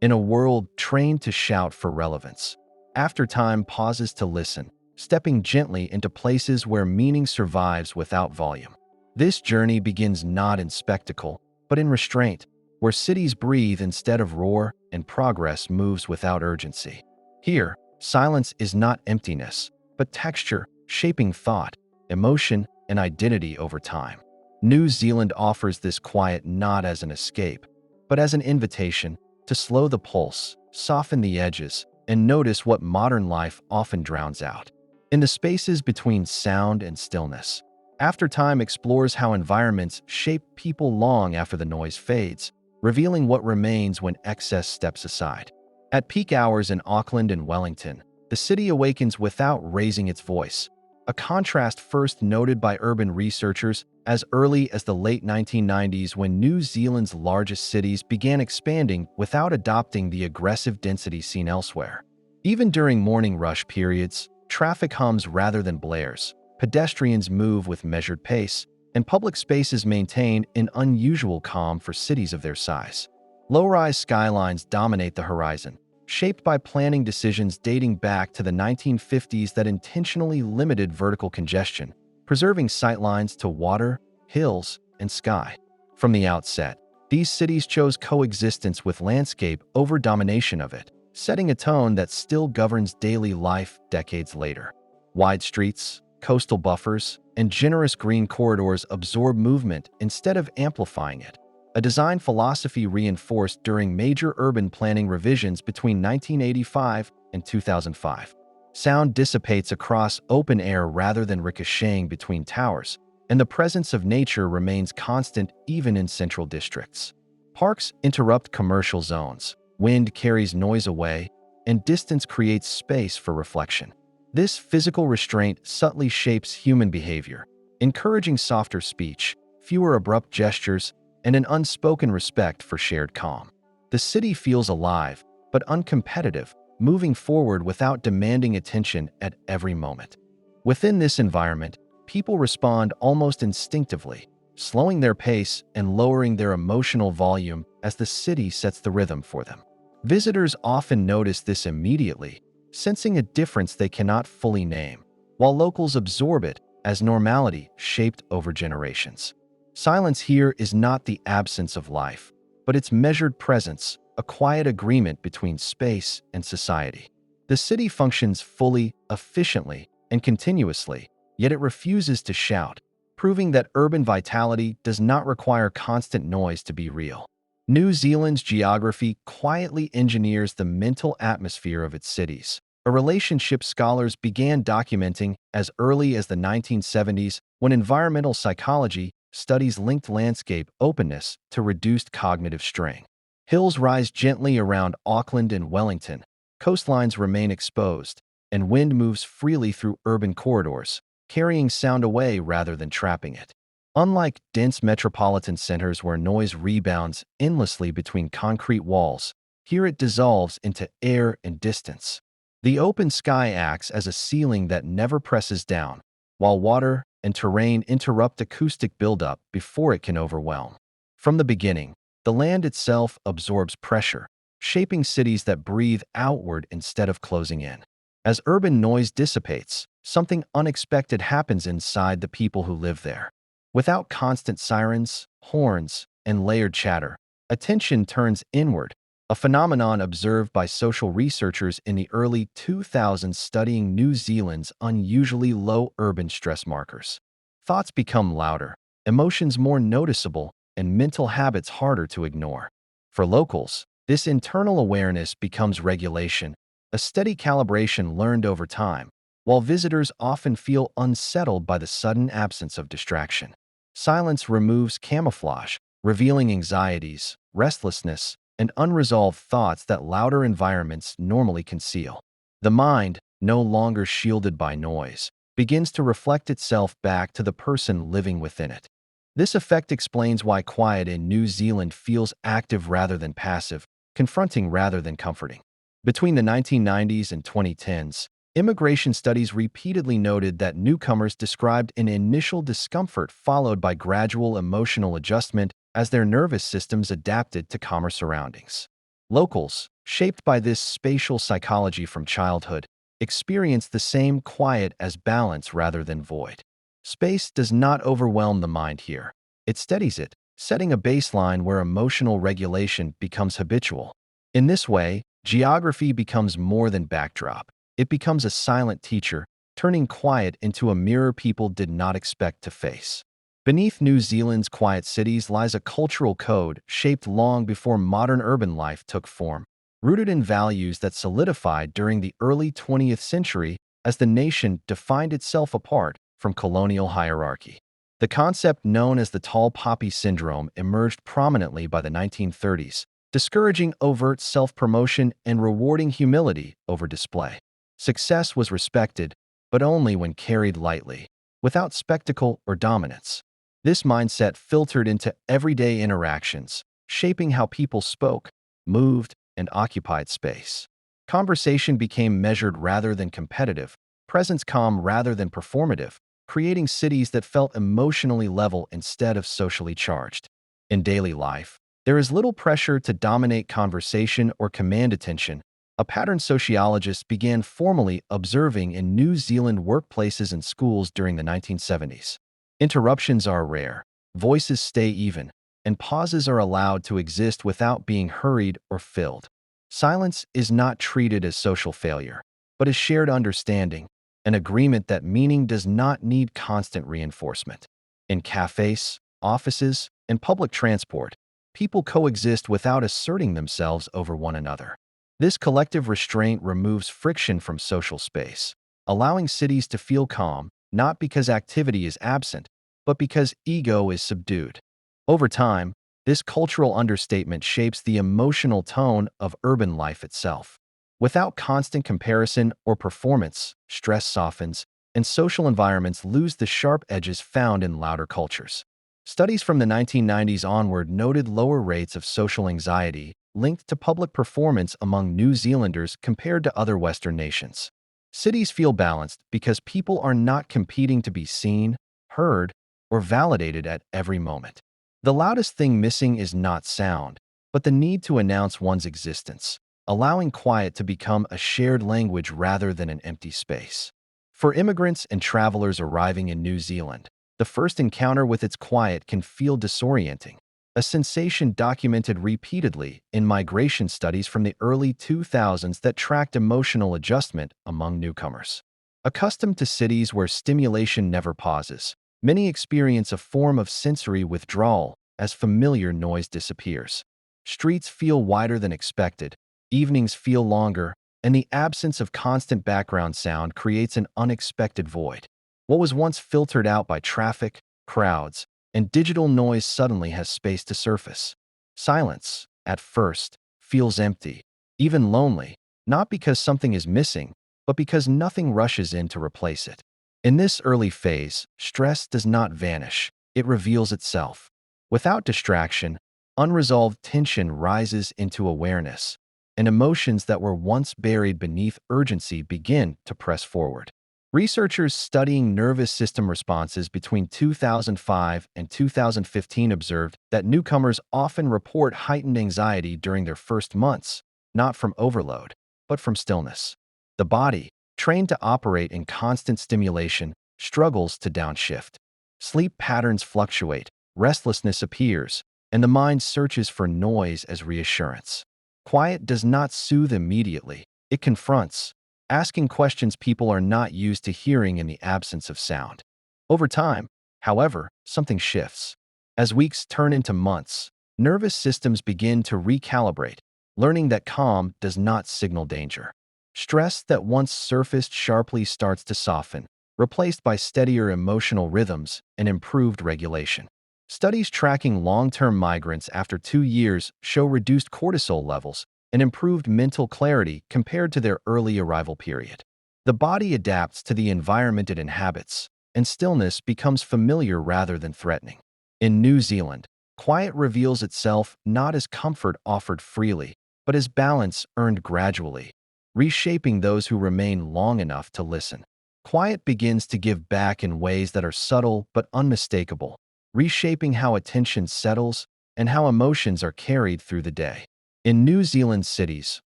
in a world trained to shout for relevance. AfterTime pauses to listen, stepping gently into places where meaning survives without volume. This journey begins not in spectacle, but in restraint, where cities breathe instead of roar and progress moves without urgency. Here, silence is not emptiness, but texture, shaping thought, emotion, and identity over time. New Zealand offers this quiet not as an escape, but as an invitation to slow the pulse, soften the edges, and notice what modern life often drowns out. In the spaces between sound and stillness, AfterTime explores how environments shape people long after the noise fades, revealing what remains when excess steps aside. At peak hours in Auckland and Wellington, the city awakens without raising its voice, a contrast first noted by urban researchers as early as the late 1990s when New Zealand's largest cities began expanding without adopting the aggressive density seen elsewhere. Even during morning rush periods, traffic hums rather than blares, pedestrians move with measured pace, and public spaces maintain an unusual calm for cities of their size. Low-rise skylines dominate the horizon, shaped by planning decisions dating back to the 1950s that intentionally limited vertical congestion, preserving sightlines to water, hills, and sky. From the outset, these cities chose coexistence with landscape over domination of it, setting a tone that still governs daily life decades later. Wide streets, coastal buffers, and generous green corridors absorb movement instead of amplifying it, a design philosophy reinforced during major urban planning revisions between 1985 and 2005. Sound dissipates across open air rather than ricocheting between towers, and the presence of nature remains constant even in central districts. Parks interrupt commercial zones, wind carries noise away, and distance creates space for reflection. This physical restraint subtly shapes human behavior, encouraging softer speech, fewer abrupt gestures, and an unspoken respect for shared calm. The city feels alive, but uncompetitive, moving forward without demanding attention at every moment. Within this environment, people respond almost instinctively, slowing their pace and lowering their emotional volume as the city sets the rhythm for them. Visitors often notice this immediately, sensing a difference they cannot fully name, while locals absorb it as normality shaped over generations. Silence here is not the absence of life, but its measured presence, a quiet agreement between space and society. The city functions fully, efficiently, and continuously, yet it refuses to shout, proving that urban vitality does not require constant noise to be real. New Zealand's geography quietly engineers the mental atmosphere of its cities, a relationship scholars began documenting as early as the 1970s when environmental psychology studies linked landscape openness to reduced cognitive strain. Hills rise gently around Auckland and Wellington, coastlines remain exposed, and wind moves freely through urban corridors, carrying sound away rather than trapping it. Unlike dense metropolitan centers where noise rebounds endlessly between concrete walls, here it dissolves into air and distance. The open sky acts as a ceiling that never presses down, while water and terrain interrupt acoustic buildup before it can overwhelm. From the beginning, the land itself absorbs pressure, shaping cities that breathe outward instead of closing in. As urban noise dissipates, something unexpected happens inside the people who live there. Without constant sirens, horns, and layered chatter, attention turns inward, a phenomenon observed by social researchers in the early 2000s studying New Zealand's unusually low urban stress markers. Thoughts become louder, emotions more noticeable, and mental habits harder to ignore. For locals, this internal awareness becomes regulation, a steady calibration learned over time, while visitors often feel unsettled by the sudden absence of distraction. Silence removes camouflage, revealing anxieties, restlessness, and unresolved thoughts that louder environments normally conceal. The mind, no longer shielded by noise, begins to reflect itself back to the person living within it. This effect explains why quiet in New Zealand feels active rather than passive, confronting rather than comforting. Between the 1990s and 2010s, immigration studies repeatedly noted that newcomers described an initial discomfort followed by gradual emotional adjustment as their nervous systems adapted to calmer surroundings. Locals, shaped by this spatial psychology from childhood, experience the same quiet as balance rather than void. Space does not overwhelm the mind here. It steadies it, setting a baseline where emotional regulation becomes habitual. In this way, geography becomes more than backdrop. It becomes a silent teacher, turning quiet into a mirror people did not expect to face. Beneath New Zealand's quiet cities lies a cultural code shaped long before modern urban life took form, rooted in values that solidified during the early 20th century as the nation defined itself apart from colonial hierarchy. The concept known as the tall poppy syndrome emerged prominently by the 1930s, discouraging overt self-promotion and rewarding humility over display. Success was respected, but only when carried lightly, without spectacle or dominance. This mindset filtered into everyday interactions, shaping how people spoke, moved, and occupied space. Conversation became measured rather than competitive, presence calm rather than performative, creating cities that felt emotionally level instead of socially charged. In daily life, there is little pressure to dominate conversation or command attention, a pattern sociologists began formally observing in New Zealand workplaces and schools during the 1970s. Interruptions are rare, voices stay even, and pauses are allowed to exist without being hurried or filled. Silence is not treated as social failure, but as shared understanding, an agreement that meaning does not need constant reinforcement. In cafes, offices, and public transport, people coexist without asserting themselves over one another. This collective restraint removes friction from social space, allowing cities to feel calm, not because activity is absent, but because ego is subdued. Over time, this cultural understatement shapes the emotional tone of urban life itself. Without constant comparison or performance, stress softens, and social environments lose the sharp edges found in louder cultures. Studies from the 1990s onward noted lower rates of social anxiety linked to public performance among New Zealanders compared to other Western nations. Cities feel balanced because people are not competing to be seen, heard, or validated at every moment. The loudest thing missing is not sound, but the need to announce one's existence, allowing quiet to become a shared language rather than an empty space. For immigrants and travelers arriving in New Zealand, the first encounter with its quiet can feel disorienting, a sensation documented repeatedly in migration studies from the early 2000s that tracked emotional adjustment among newcomers. Accustomed to cities where stimulation never pauses, many experience a form of sensory withdrawal as familiar noise disappears. Streets feel wider than expected, evenings feel longer, and the absence of constant background sound creates an unexpected void. What was once filtered out by traffic, crowds, and digital noise suddenly has space to surface. Silence, at first, feels empty, even lonely, not because something is missing, but because nothing rushes in to replace it. In this early phase, stress does not vanish, it reveals itself. Without distraction, unresolved tension rises into awareness, and emotions that were once buried beneath urgency begin to press forward. Researchers studying nervous system responses between 2005 and 2015 observed that newcomers often report heightened anxiety during their first months, not from overload, but from stillness. The body, trained to operate in constant stimulation, struggles to downshift. Sleep patterns fluctuate, restlessness appears, and the mind searches for noise as reassurance. Quiet does not soothe immediately, it confronts, asking questions people are not used to hearing in the absence of sound. Over time, however, something shifts. As weeks turn into months, nervous systems begin to recalibrate, learning that calm does not signal danger. Stress that once surfaced sharply starts to soften, replaced by steadier emotional rhythms and improved regulation. Studies tracking long-term migrants after 2 years show reduced cortisol levels and improved mental clarity compared to their early arrival period. The body adapts to the environment it inhabits, and stillness becomes familiar rather than threatening. In New Zealand, quiet reveals itself not as comfort offered freely, but as balance earned gradually, reshaping those who remain long enough to listen. Quiet begins to give back in ways that are subtle but unmistakable, reshaping how attention settles and how emotions are carried through the day. In New Zealand cities,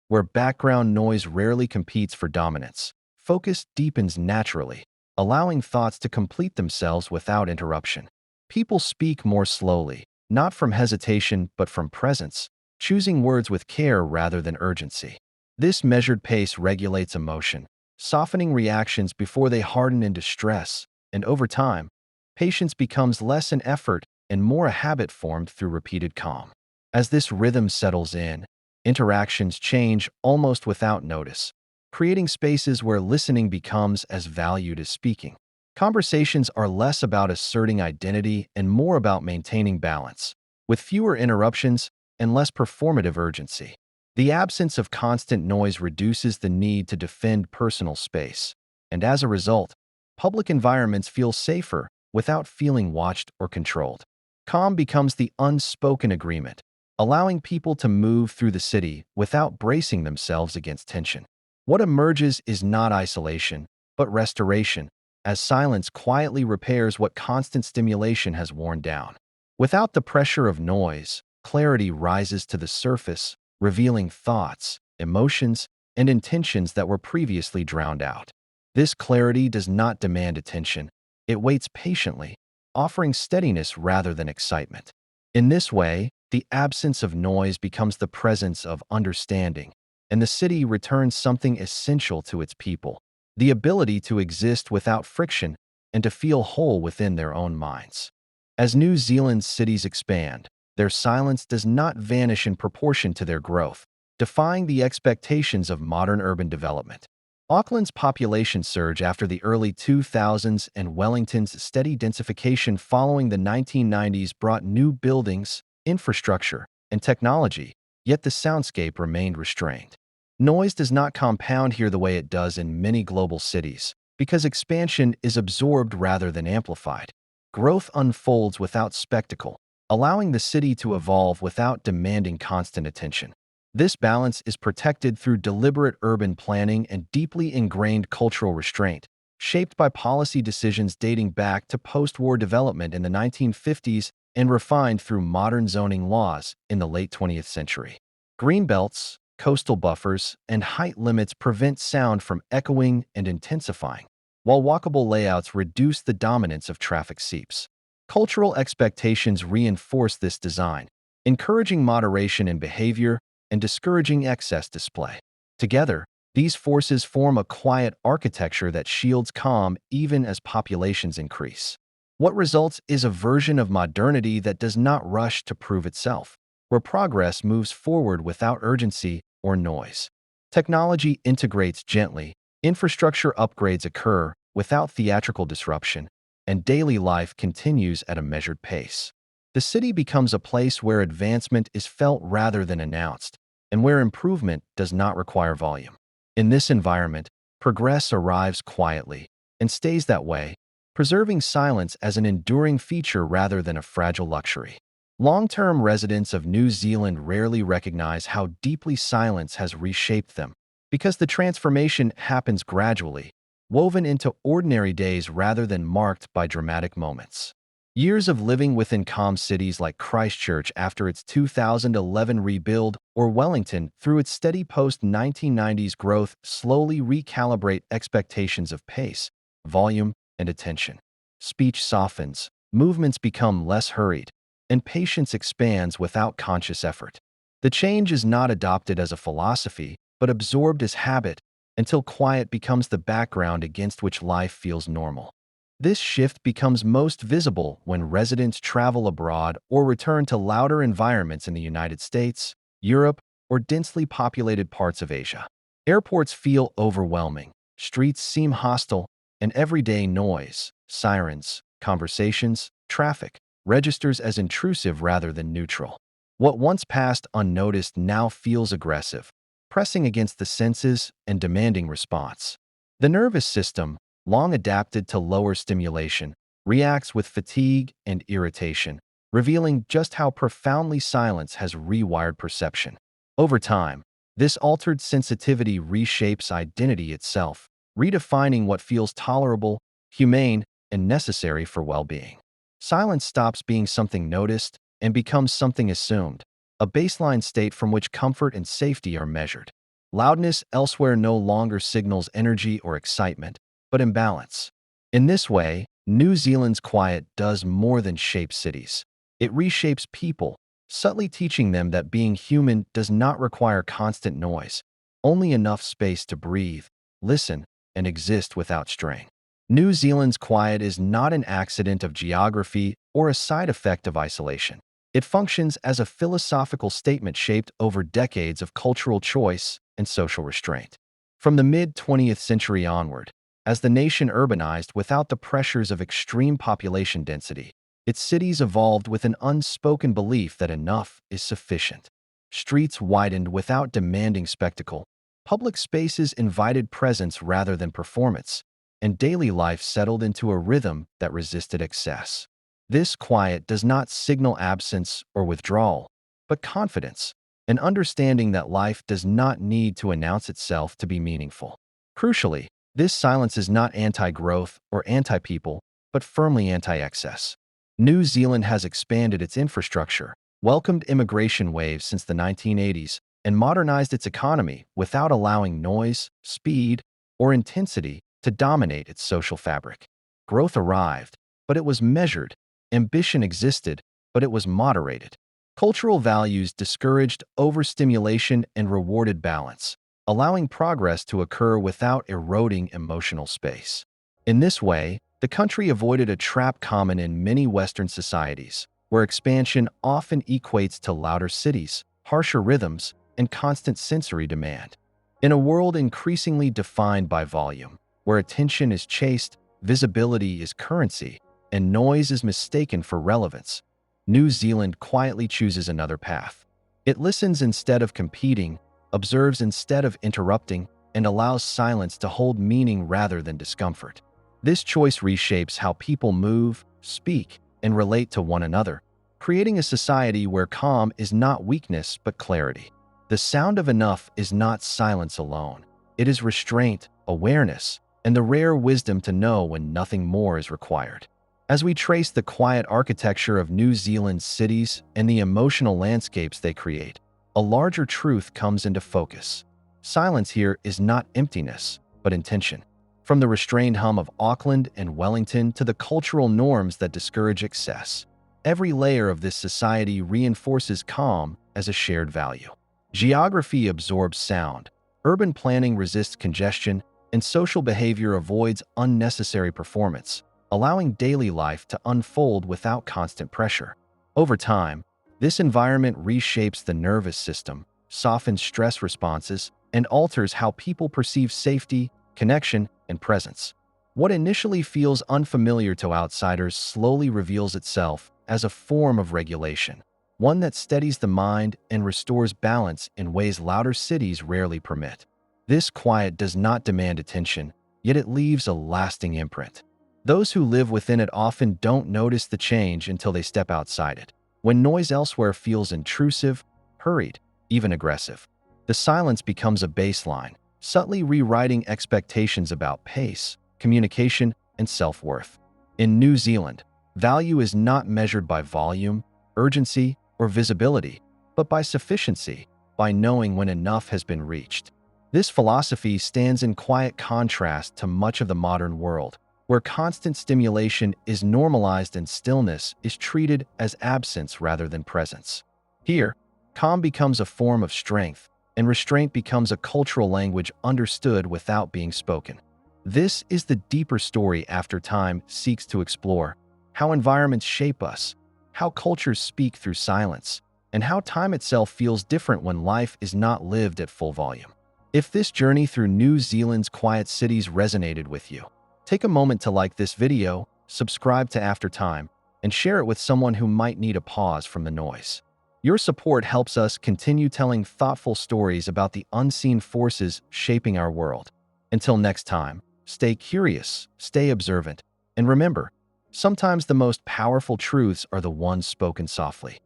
where background noise rarely competes for dominance, focus deepens naturally, allowing thoughts to complete themselves without interruption. People speak more slowly, not from hesitation but from presence, choosing words with care rather than urgency. This measured pace regulates emotion, softening reactions before they harden into stress, and over time, patience becomes less an effort and more a habit formed through repeated calm. As this rhythm settles in, interactions change almost without notice, creating spaces where listening becomes as valued as speaking. Conversations are less about asserting identity and more about maintaining balance, with fewer interruptions and less performative urgency. The absence of constant noise reduces the need to defend personal space, and as a result, public environments feel safer without feeling watched or controlled. Calm becomes the unspoken agreement, allowing people to move through the city without bracing themselves against tension. What emerges is not isolation, but restoration, as silence quietly repairs what constant stimulation has worn down. Without the pressure of noise, clarity rises to the surface, revealing thoughts, emotions, and intentions that were previously drowned out. This clarity does not demand attention. It waits patiently, offering steadiness rather than excitement. In this way, the absence of noise becomes the presence of understanding, and the city returns something essential to its people: the ability to exist without friction and to feel whole within their own minds. As New Zealand's cities expand, their silence does not vanish in proportion to their growth, defying the expectations of modern urban development. Auckland's population surge after the early 2000s and Wellington's steady densification following the 1990s brought new buildings, infrastructure, and technology, yet the soundscape remained restrained. Noise does not compound here the way it does in many global cities, because expansion is absorbed rather than amplified. Growth unfolds without spectacle, allowing the city to evolve without demanding constant attention. This balance is protected through deliberate urban planning and deeply ingrained cultural restraint, shaped by policy decisions dating back to post-war development in the 1950s and refined through modern zoning laws in the late 20th century. Greenbelts, coastal buffers, and height limits prevent sound from echoing and intensifying, while walkable layouts reduce the dominance of traffic seeps. Cultural expectations reinforce this design, encouraging moderation in behavior and discouraging excess display. Together, these forces form a quiet architecture that shields calm even as populations increase. What results is a version of modernity that does not rush to prove itself, where progress moves forward without urgency or noise. Technology integrates gently, infrastructure upgrades occur without theatrical disruption, and daily life continues at a measured pace. The city becomes a place where advancement is felt rather than announced, and where improvement does not require volume. In this environment, progress arrives quietly and stays that way, preserving silence as an enduring feature rather than a fragile luxury. Long-term residents of New Zealand rarely recognize how deeply silence has reshaped them, because the transformation happens gradually, woven into ordinary days rather than marked by dramatic moments. Years of living within calm cities like Christchurch after its 2011 rebuild or Wellington through its steady post-1990s growth slowly recalibrate expectations of pace, volume, and attention. Speech softens, movements become less hurried, and patience expands without conscious effort. The change is not adopted as a philosophy, but absorbed as habit until quiet becomes the background against which life feels normal. This shift becomes most visible when residents travel abroad or return to louder environments in the United States, Europe, or densely populated parts of Asia. Airports feel overwhelming, streets seem hostile, and everyday noise, sirens, conversations, traffic, registers as intrusive rather than neutral. What once passed unnoticed now feels aggressive, pressing against the senses and demanding response. The nervous system, long adapted to lower stimulation, reacts with fatigue and irritation, revealing just how profoundly silence has rewired perception. Over time, this altered sensitivity reshapes identity itself, redefining what feels tolerable, humane, and necessary for well-being. Silence stops being something noticed and becomes something assumed, a baseline state from which comfort and safety are measured. Loudness elsewhere no longer signals energy or excitement, but imbalance. In this way, New Zealand's quiet does more than shape cities. It reshapes people, subtly teaching them that being human does not require constant noise, only enough space to breathe, listen, and exist without strain. New Zealand's quiet is not an accident of geography or a side effect of isolation. It functions as a philosophical statement shaped over decades of cultural choice and social restraint. From the mid-20th century onward, as the nation urbanized without the pressures of extreme population density, its cities evolved with an unspoken belief that enough is sufficient. Streets widened without demanding spectacle. Public spaces invited presence rather than performance, and daily life settled into a rhythm that resisted excess. This quiet does not signal absence or withdrawal, but confidence, an understanding that life does not need to announce itself to be meaningful. Crucially, this silence is not anti-growth or anti-people, but firmly anti-excess. New Zealand has expanded its infrastructure, welcomed immigration waves since the 1980s, and modernized its economy without allowing noise, speed, or intensity to dominate its social fabric. Growth arrived, but it was measured. Ambition existed, but it was moderated. Cultural values discouraged overstimulation and rewarded balance, allowing progress to occur without eroding emotional space. In this way, the country avoided a trap common in many Western societies, where expansion often equates to louder cities, harsher rhythms, and constant sensory demand. In a world increasingly defined by volume, where attention is chased, visibility is currency, and noise is mistaken for relevance, New Zealand quietly chooses another path. It listens instead of competing, observes instead of interrupting, and allows silence to hold meaning rather than discomfort. This choice reshapes how people move, speak, and relate to one another, creating a society where calm is not weakness but clarity. The sound of enough is not silence alone. It is restraint, awareness, and the rare wisdom to know when nothing more is required. As we trace the quiet architecture of New Zealand's cities and the emotional landscapes they create, a larger truth comes into focus. Silence here is not emptiness, but intention. From the restrained hum of Auckland and Wellington to the cultural norms that discourage excess, every layer of this society reinforces calm as a shared value. Geography absorbs sound, urban planning resists congestion, and social behavior avoids unnecessary performance, allowing daily life to unfold without constant pressure. Over time, this environment reshapes the nervous system, softens stress responses, and alters how people perceive safety, connection, and presence. What initially feels unfamiliar to outsiders slowly reveals itself as a form of regulation, one that steadies the mind and restores balance in ways louder cities rarely permit. This quiet does not demand attention, yet it leaves a lasting imprint. Those who live within it often don't notice the change until they step outside it. When noise elsewhere feels intrusive, hurried, even aggressive, the silence becomes a baseline, subtly rewriting expectations about pace, communication, and self-worth. In New Zealand, value is not measured by volume, urgency, or visibility, but by sufficiency, by knowing when enough has been reached. This philosophy stands in quiet contrast to much of the modern world, where constant stimulation is normalized and stillness is treated as absence rather than presence. Here, calm becomes a form of strength, and restraint becomes a cultural language understood without being spoken. This is the deeper story AfterTime seeks to explore: how environments shape us, how cultures speak through silence, and how time itself feels different when life is not lived at full volume. If this journey through New Zealand's quiet cities resonated with you, take a moment to like this video, subscribe to AfterTime, and share it with someone who might need a pause from the noise. Your support helps us continue telling thoughtful stories about the unseen forces shaping our world. Until next time, stay curious, stay observant, and remember, sometimes the most powerful truths are the ones spoken softly.